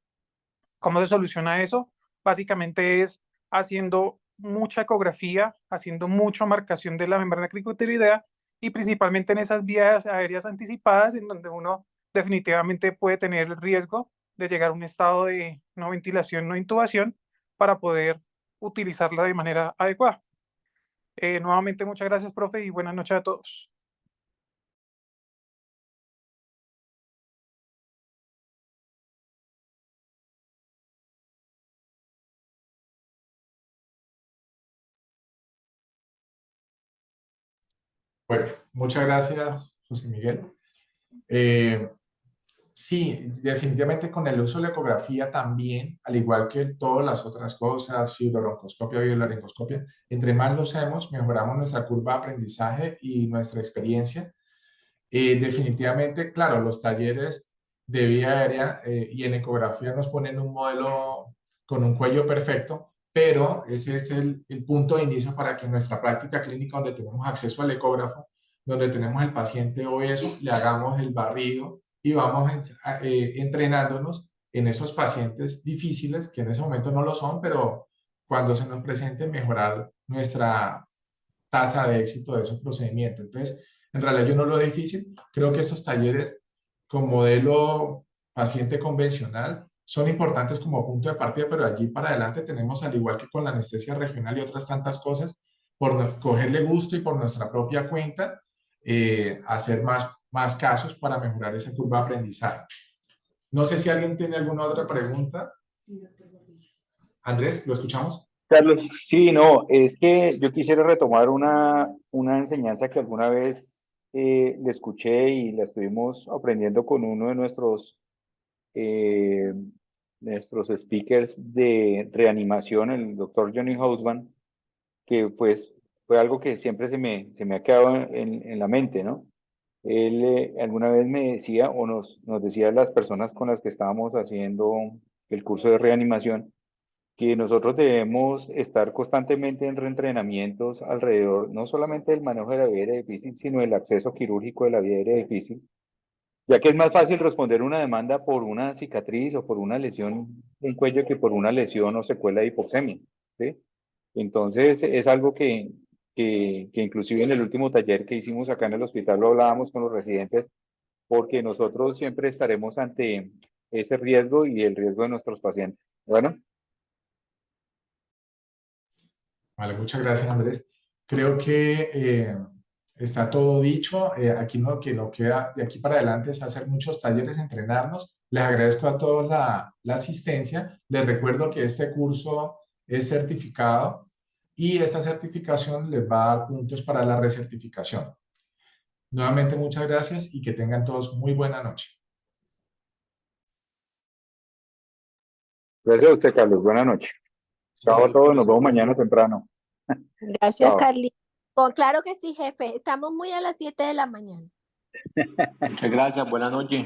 ¿Cómo se soluciona eso? Básicamente es haciendo mucha ecografía, haciendo mucha marcación de la membrana cricotiridea, y principalmente en esas vías aéreas anticipadas en donde uno definitivamente puede tener el riesgo de llegar a un estado de no ventilación, no intubación, para poder utilizarla de manera adecuada. Nuevamente, muchas gracias, profe, y buenas noches a todos. Bueno, muchas gracias, José Miguel. Eh, sí, definitivamente con el uso de la ecografía también, al igual que todas las otras cosas, fibrobroncoscopia, biolaringoscopia, entre más lo hacemos, mejoramos nuestra curva de aprendizaje y nuestra experiencia. Definitivamente, claro, los talleres de vía aérea y en ecografía nos ponen un modelo con un cuello perfecto, pero ese es el punto de inicio para que en nuestra práctica clínica, donde tenemos acceso al ecógrafo, donde tenemos el paciente obeso, le hagamos el barrido y vamos entrenándonos en esos pacientes difíciles, que en ese momento no lo son, pero cuando se nos presente, mejorar nuestra tasa de éxito de esos procedimientos. Entonces, en realidad yo no lo veo difícil. Creo que estos talleres con modelo paciente convencional son importantes como punto de partida, pero allí para adelante tenemos, al igual que con la anestesia regional y otras tantas cosas, por cogerle gusto y por nuestra propia cuenta, hacer más casos para mejorar esa curva de aprendizaje. No sé si alguien tiene alguna otra pregunta. Andrés, ¿lo escuchamos? Carlos, sí, no, es que yo quisiera retomar una enseñanza que alguna vez le escuché y la estuvimos aprendiendo con uno de nuestros speakers de reanimación, el doctor Johnny Hausman, que pues fue algo que siempre se me ha quedado en la mente, ¿no? Él alguna vez me decía, o nos decía a las personas con las que estábamos haciendo el curso de reanimación, que nosotros debemos estar constantemente en reentrenamientos alrededor, no solamente del manejo de la vía aérea difícil, sino del acceso quirúrgico de la vía aérea difícil, ya que es más fácil responder una demanda por una cicatriz o por una lesión en cuello que por una lesión o secuela de hipoxemia, ¿sí? Entonces, es algo que inclusive en el último taller que hicimos acá en el hospital lo hablábamos con los residentes, porque nosotros siempre estaremos ante ese riesgo y el riesgo de nuestros pacientes. Bueno. Vale, muchas gracias, Andrés. Creo que está todo dicho. Aquí lo que queda de aquí para adelante es hacer muchos talleres, entrenarnos. Les agradezco a todos la asistencia. Les recuerdo que este curso es certificado y esa certificación les va a dar puntos para la recertificación. Nuevamente, muchas gracias y que tengan todos muy buena noche. Gracias a usted, Carlos. Buenas noches. Chao a todos. Nos vemos mañana temprano. Gracias, Chao. Carlitos. Oh, claro que sí, jefe. Estamos muy a las 7 de la mañana. Muchas gracias, buenas noches.